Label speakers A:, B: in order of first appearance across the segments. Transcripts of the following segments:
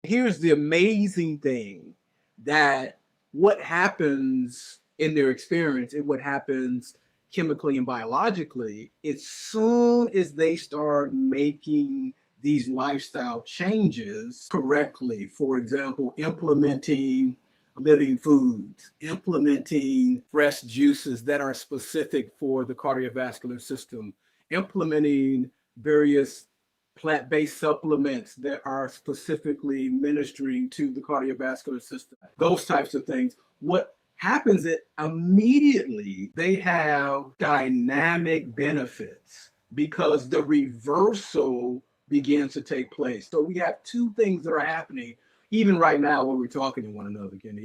A: Here's the amazing thing that what happens in their experience and what happens chemically and biologically, as soon as they start making these lifestyle changes correctly, for example, implementing living foods, implementing fresh juices that are specific for the cardiovascular system, implementing various plant-based supplements that are specifically ministering to the cardiovascular system, those types of things. What happens is immediately they have dynamic benefits because the reversal begins to take place. So we have two things that are happening even right now when we're talking to one another. Again,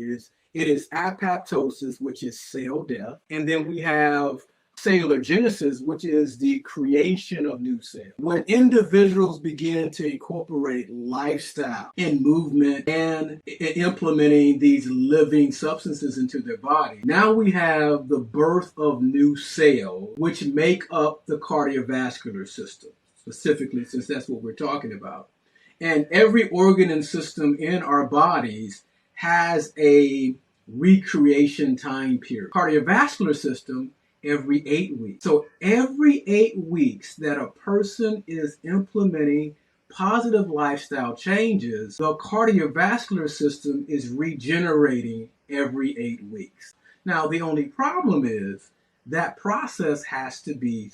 A: it is apoptosis, which is cell death, and then we have cellular genesis, which is the creation of new cells. When individuals begin to incorporate lifestyle and movement and implementing these living substances into their body, now we have the birth of new cells, which make up the cardiovascular system, specifically, since that's what we're talking about. And every organ and system in our bodies has a recreation time period. Cardiovascular system every 8 weeks. So every 8 weeks that a person is implementing positive lifestyle changes, the cardiovascular system is regenerating every 8 weeks. Now, the only problem is that process has to be